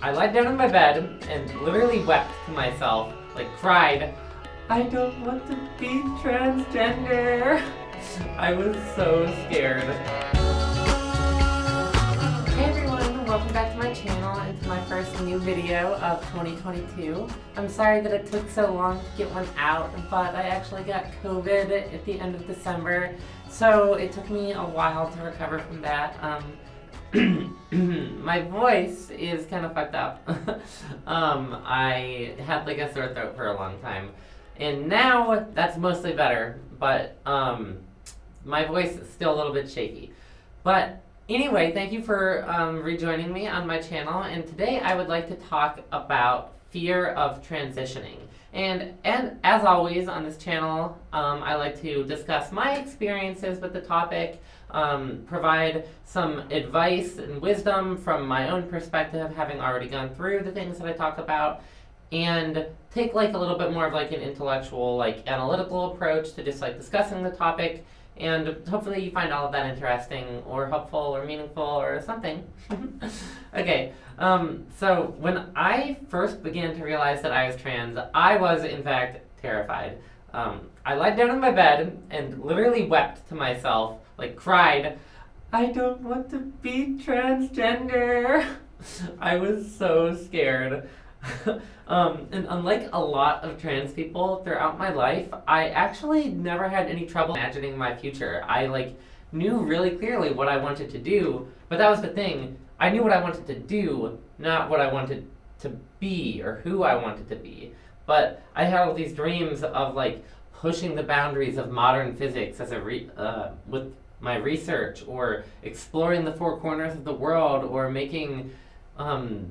I lied down in my bed and literally wept to myself, like cried, I don't want to be transgender. I was so scared. Hey everyone, welcome back to my channel and to my first new video of 2022. I'm sorry that it took so long to get one out, but I actually got COVID at the end of December, so it took me a while to recover from that. My voice is kind of fucked up. I had like a sore throat for a long time, and now that's mostly better, but my voice is still a little bit shaky. But anyway, thank you for rejoining me on my channel, and today I would like to talk about fear of transitioning. And as always on this channel, I like to discuss my experiences with the topic, provide some advice and wisdom from my own perspective, having already gone through the things that I talk about, and take like a little bit more of like an intellectual, like analytical approach to just like discussing the topic. And hopefully you find all of that interesting or helpful or meaningful or something. Okay, so when I first began to realize that I was trans, I was in fact terrified. I lied down in my bed and literally wept to myself, like cried, I don't want to be transgender. I was so scared. And unlike a lot of trans people throughout my life, I actually never had any trouble imagining my future. I like knew really clearly what I wanted to do, but that was the thing. I knew what I wanted to do, not what I wanted to be or who I wanted to be. But I had all these dreams of like pushing the boundaries of modern physics as with my research, or exploring the four corners of the world, or making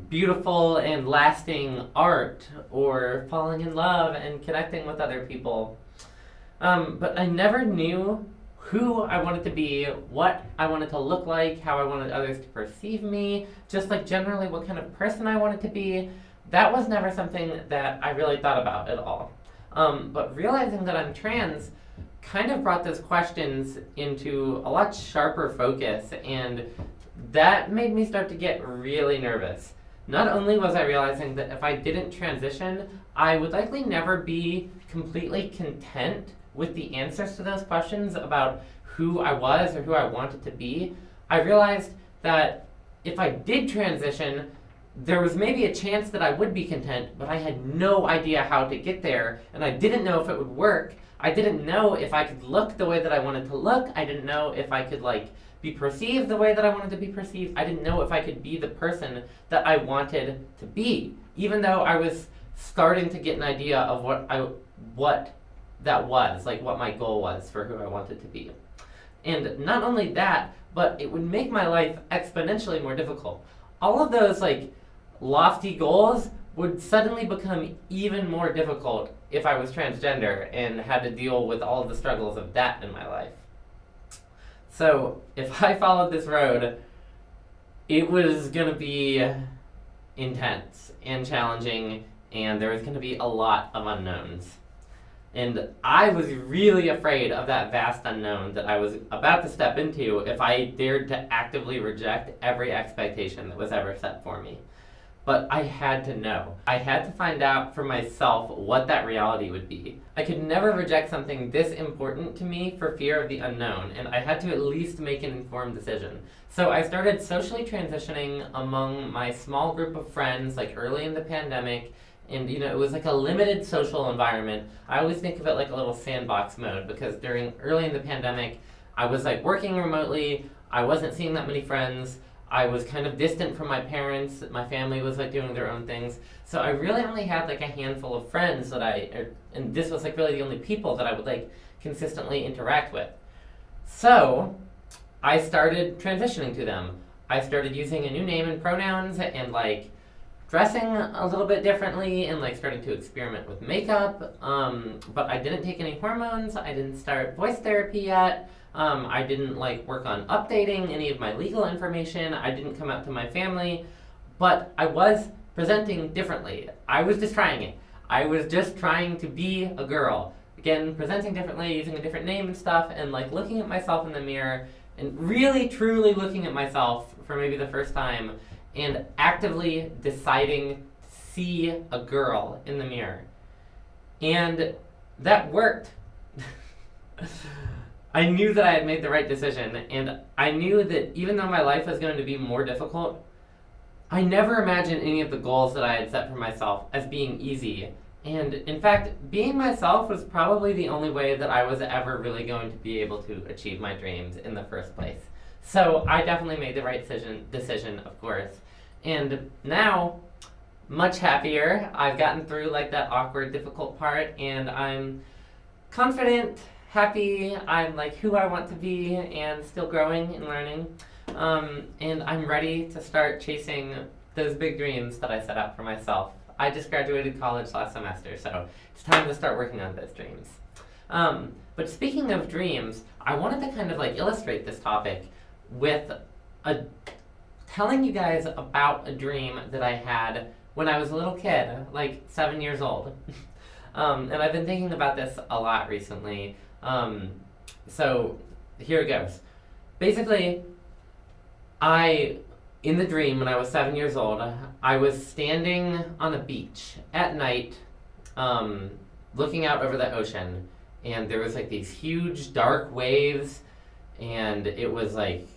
beautiful and lasting art, or falling in love and connecting with other people. But I never knew who I wanted to be, what I wanted to look like, how I wanted others to perceive me, just like generally what kind of person I wanted to be. That was never something that I really thought about at all. But realizing that I'm trans kind of brought those questions into a lot sharper focus, and that made me start to get really nervous. Not only was I realizing that if I didn't transition, I would likely never be completely content with the answers to those questions about who I was or who I wanted to be, I realized that if I did transition, there was maybe a chance that I would be content, but I had no idea how to get there, and I didn't know if it would work. I didn't know if I could look the way that I wanted to look. I didn't know if I could like be perceived the way that I wanted to be perceived. I didn't know if I could be the person that I wanted to be, even though I was starting to get an idea of what that was, like what my goal was for who I wanted to be. And not only that, but it would make my life exponentially more difficult. All of those like lofty goals would suddenly become even more difficult if I was transgender and had to deal with all of the struggles of that in my life. So if I followed this road, it was gonna be intense and challenging, and there was gonna be a lot of unknowns. And I was really afraid of that vast unknown that I was about to step into if I dared to actively reject every expectation that was ever set for me. But I had to know. I had to find out for myself what that reality would be. I could never reject something this important to me for fear of the unknown, and I had to at least make an informed decision. So I started socially transitioning among my small group of friends, like early in the pandemic, and it was like a limited social environment. I always think of it like a little sandbox mode, because early in the pandemic, I was like working remotely, I wasn't seeing that many friends, I was kind of distant from my parents, my family was like doing their own things, so I really only had like a handful of friends that and this was like really the only people that I would like consistently interact with. So I started transitioning to them. I started using a new name and pronouns, and like dressing a little bit differently, and like starting to experiment with makeup, but I didn't take any hormones, I didn't start voice therapy yet. I didn't like work on updating any of my legal information. I didn't come out to my family, but I was presenting differently. I was just trying it. I was just trying to be a girl. Again, presenting differently, using a different name and stuff, and like looking at myself in the mirror and really truly looking at myself for maybe the first time and actively deciding to see a girl in the mirror. And that worked. I knew that I had made the right decision, and I knew that even though my life was going to be more difficult, I never imagined any of the goals that I had set for myself as being easy. And in fact, being myself was probably the only way that I was ever really going to be able to achieve my dreams in the first place. So I definitely made the right decision, of course. And now, much happier. I've gotten through like that awkward, difficult part, and I'm confident, happy. I'm like who I want to be, and still growing and learning. And I'm ready to start chasing those big dreams that I set out for myself. I just graduated college last semester, so it's time to start working on those dreams. But speaking of dreams, I wanted to kind of like illustrate this topic with telling you guys about a dream that I had when I was a little kid, like 7 years old. And I've been thinking about this a lot recently. So here it goes. Basically, in the dream when I was 7 years old, I was standing on a beach at night, looking out over the ocean, and there was like these huge dark waves, and it was like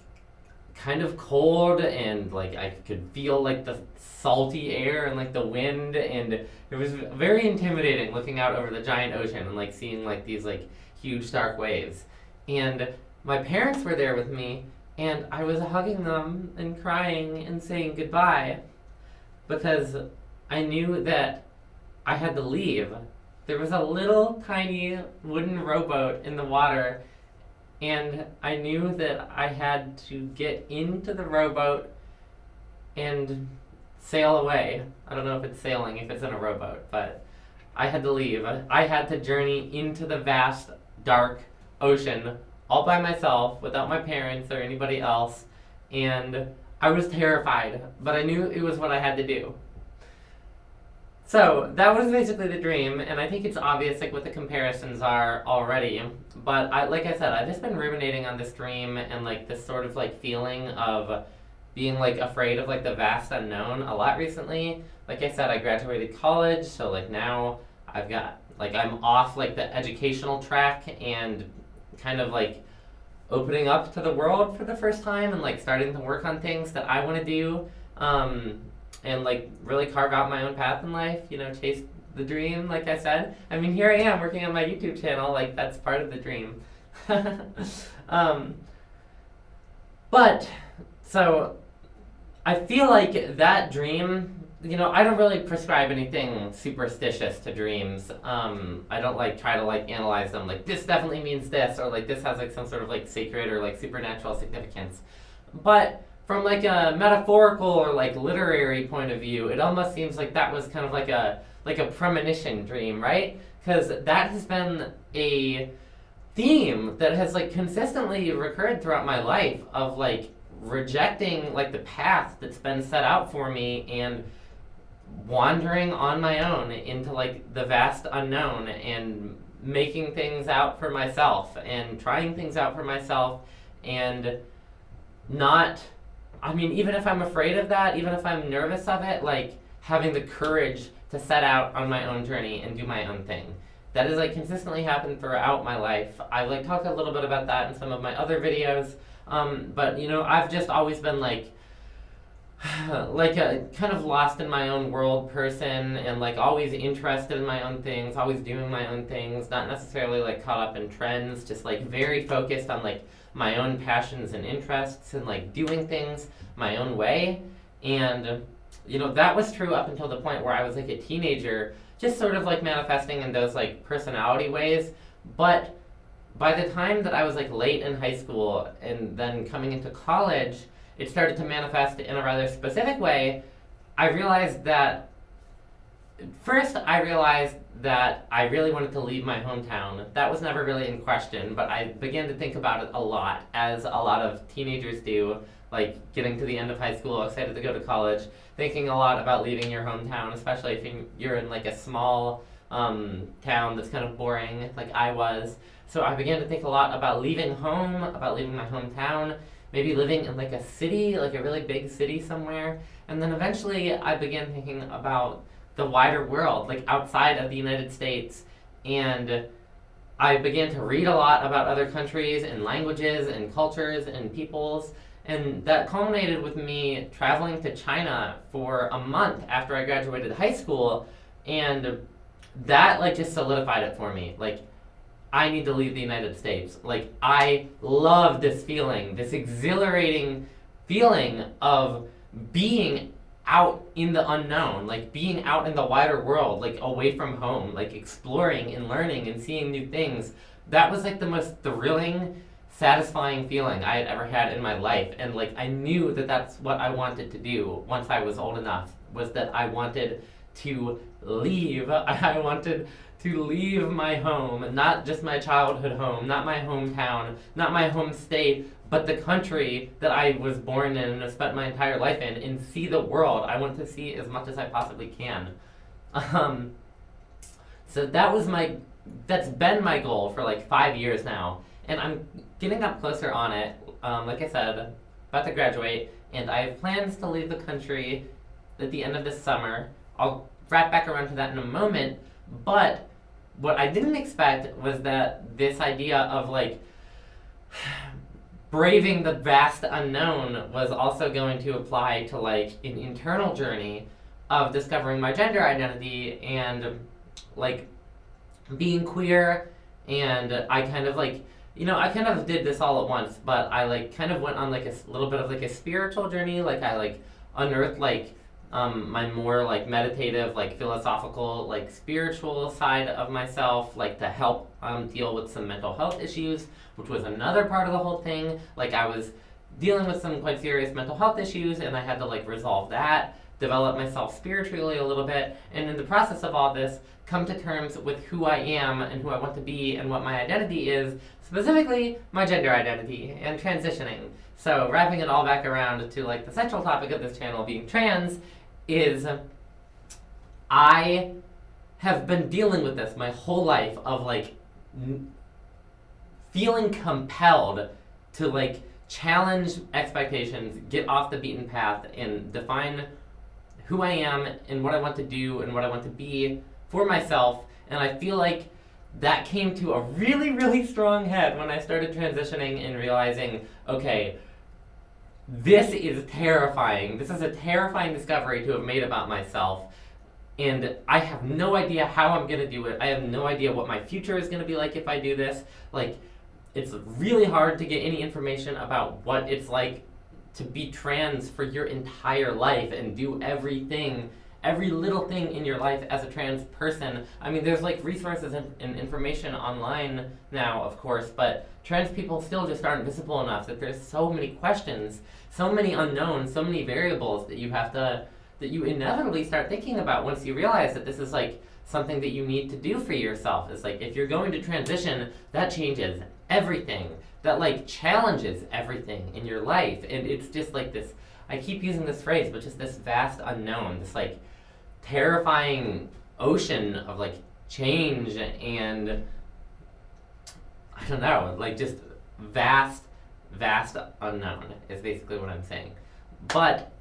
kind of cold, and like I could feel like the salty air and like the wind, and it was very intimidating looking out over the giant ocean and like seeing like these like huge dark waves. And my parents were there with me, and I was hugging them and crying and saying goodbye because I knew that I had to leave. There was a little tiny wooden rowboat in the water, and I knew that I had to get into the rowboat and sail away. I don't know if it's sailing, if it's in a rowboat, but I had to leave. I had to journey into the vast, dark ocean all by myself, without my parents or anybody else, and I was terrified, but I knew it was what I had to do. So that was basically the dream, and I think it's obvious like what the comparisons are already, but like I said, I've just been ruminating on this dream and like this sort of like feeling of being like afraid of like the vast unknown a lot recently. Like I said, I graduated college, so like now I've got like I'm off like the educational track and kind of like opening up to the world for the first time and like starting to work on things that I want to do, and like really carve out my own path in life, you know, chase the dream, like I said. I mean, here I am working on my YouTube channel, like that's part of the dream. But so I feel like that dream, you know, I don't really prescribe anything superstitious to dreams. I don't like try to like analyze them like this definitely means this, or like this has like some sort of like sacred or like supernatural significance. But from like a metaphorical or like literary point of view, it almost seems like that was kind of like a premonition dream, right? Because that has been a theme that has like consistently recurred throughout my life of like rejecting like the path that's been set out for me and wandering on my own into like the vast unknown and making things out for myself and trying things out for myself, and not, I mean, even if I'm afraid of that, even if I'm nervous of it, like having the courage to set out on my own journey and do my own thing. That has like consistently happened throughout my life. I've like talked a little bit about that in some of my other videos, but you know, I've just always been like a kind of lost in my own world person, and like always interested in my own things, always doing my own things, not necessarily like caught up in trends, just like very focused on like my own passions and interests and like doing things my own way. And you know, that was true up until the point where I was like a teenager, just sort of like manifesting in those like personality ways. But by the time that I was like late in high school and then coming into college, it started to manifest in a rather specific way. I realized that I really wanted to leave my hometown. That was never really in question, but I began to think about it a lot, as a lot of teenagers do, like getting to the end of high school, excited to go to college, thinking a lot about leaving your hometown, especially if you're in like a small town that's kind of boring, like I was. So I began to think a lot about leaving home, about leaving my hometown, maybe living in like a city, like a really big city somewhere. And then eventually I began thinking about the wider world, like outside of the United States. And I began to read a lot about other countries and languages and cultures and peoples. And that culminated with me traveling to China for a month after I graduated high school. And that like just solidified it for me. Like, I need to leave the United States. Like, I love this feeling, this exhilarating feeling of being out in the unknown, like being out in the wider world, like away from home, like exploring and learning and seeing new things. That was like the most thrilling, satisfying feeling I had ever had in my life. And like, I knew that that's what I wanted to do once I was old enough, was that I wanted to leave. I wanted to leave my home, not just my childhood home, not my hometown, not my home state, but the country that I was born in and have spent my entire life in, and see the world. I want to see as much as I possibly can. So that's been my goal for like 5 years now, and I'm getting up closer on it. Like I said, about to graduate, and I have plans to leave the country at the end of this summer. I'll wrap back around to that in a moment, but what I didn't expect was that this idea of like braving the vast unknown was also going to apply to like an internal journey of discovering my gender identity and like being queer. And I kind of like, I kind of did this all at once, but I like kind of went on like a little bit of like a spiritual journey. Like I like unearthed like my more like meditative, like philosophical, like spiritual side of myself, like to help deal with some mental health issues, which was another part of the whole thing. Like I was dealing with some quite serious mental health issues, and I had to like resolve that, develop myself spiritually a little bit, and in the process of all this, come to terms with who I am and who I want to be and what my identity is, specifically my gender identity and transitioning. So wrapping it all back around to like the central topic of this channel being trans, is I have been dealing with this my whole life of like feeling compelled to like challenge expectations, get off the beaten path, and define who I am and what I want to do and what I want to be for myself. And I feel like that came to a really, really strong head when I started transitioning and realizing, okay, this is terrifying. This is a terrifying discovery to have made about myself. And I have no idea how I'm going to do it. I have no idea what my future is going to be like if I do this. Like, it's really hard to get any information about what it's like to be trans for your entire life and do everything, every little thing in your life as a trans person. I mean, there's like resources and information online now, of course, but trans people still just aren't visible enough that there's so many questions, so many unknowns, so many variables that you inevitably start thinking about once you realize that this is like something that you need to do for yourself. It's like, if you're going to transition, that changes everything. That like challenges everything in your life. And it's just like this, I keep using this phrase, but just this vast unknown, this like terrifying ocean of like change and I don't know, like just vast unknown is basically what I'm saying. But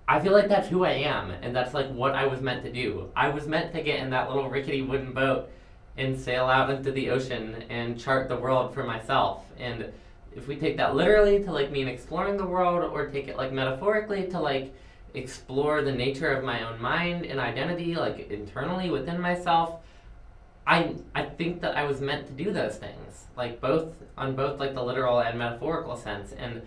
I feel like that's who I am, and that's like what I was meant to do. I was meant to get in that little rickety wooden boat and sail out into the ocean and chart the world for myself. And if we take that literally to like mean exploring the world, or take it like metaphorically to like explore the nature of my own mind and identity, like internally within myself, I think that I was meant to do those things, like both like the literal and metaphorical sense. And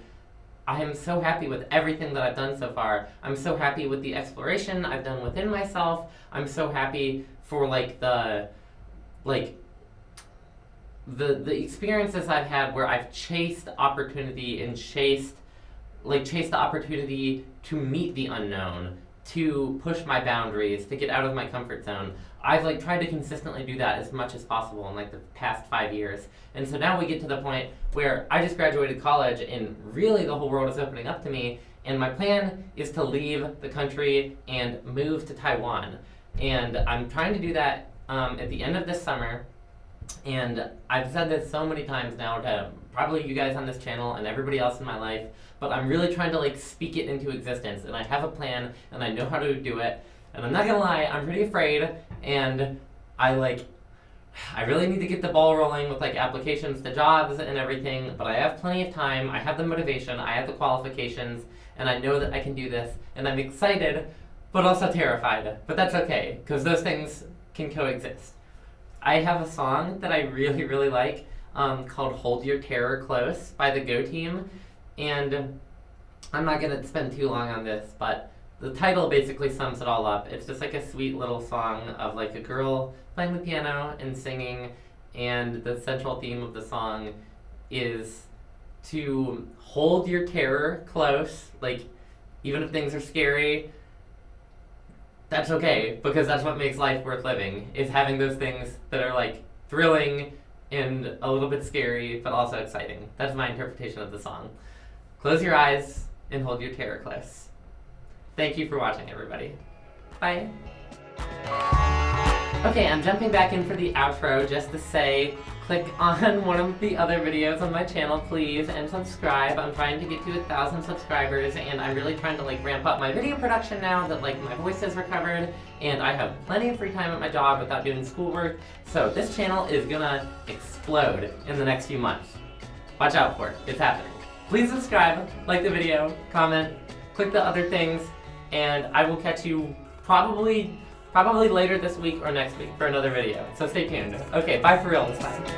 I am so happy with everything that I've done so far. I'm so happy with the exploration I've done within myself. I'm so happy for like the experiences I've had where I've chased opportunity and chased the opportunity to meet the unknown, to push my boundaries, to get out of my comfort zone. I've like tried to consistently do that as much as possible in like the past 5 years. And so now we get to the point where I just graduated college and really the whole world is opening up to me, and my plan is to leave the country and move to Taiwan. And I'm trying to do that at the end of this summer. And I've said this so many times now to probably you guys on this channel and everybody else in my life, but I'm really trying to like speak it into existence, and I have a plan and I know how to do it. And I'm not gonna lie, I'm pretty afraid, and I really need to get the ball rolling with like applications to jobs and everything, but I have plenty of time, I have the motivation, I have the qualifications, and I know that I can do this, and I'm excited, but also terrified. But that's okay, because those things can coexist. I have a song that I really, really like called Hold Your Terror Close by the Go Team, and I'm not gonna spend too long on this, but the title basically sums it all up. It's just like a sweet little song of like a girl playing the piano and singing, and the central theme of the song is to hold your terror close. Like, even if things are scary, that's okay, because that's what makes life worth living, is having those things that are like thrilling and a little bit scary, but also exciting. That's my interpretation of the song. Close your eyes and hold your terror close. Thank you for watching, everybody. Bye. Okay, I'm jumping back in for the outro just to say, click on one of the other videos on my channel, please, and subscribe. I'm trying to get to 1,000 subscribers, and I'm really trying to like ramp up my video production now that like my voice is recovered, and I have plenty of free time at my job without doing schoolwork. So this channel is gonna explode in the next few months. Watch out for it. It's happening. Please subscribe, like the video, comment, click the other things, and I will catch you probably later this week or next week for another video. So stay tuned. Okay, bye for real this time.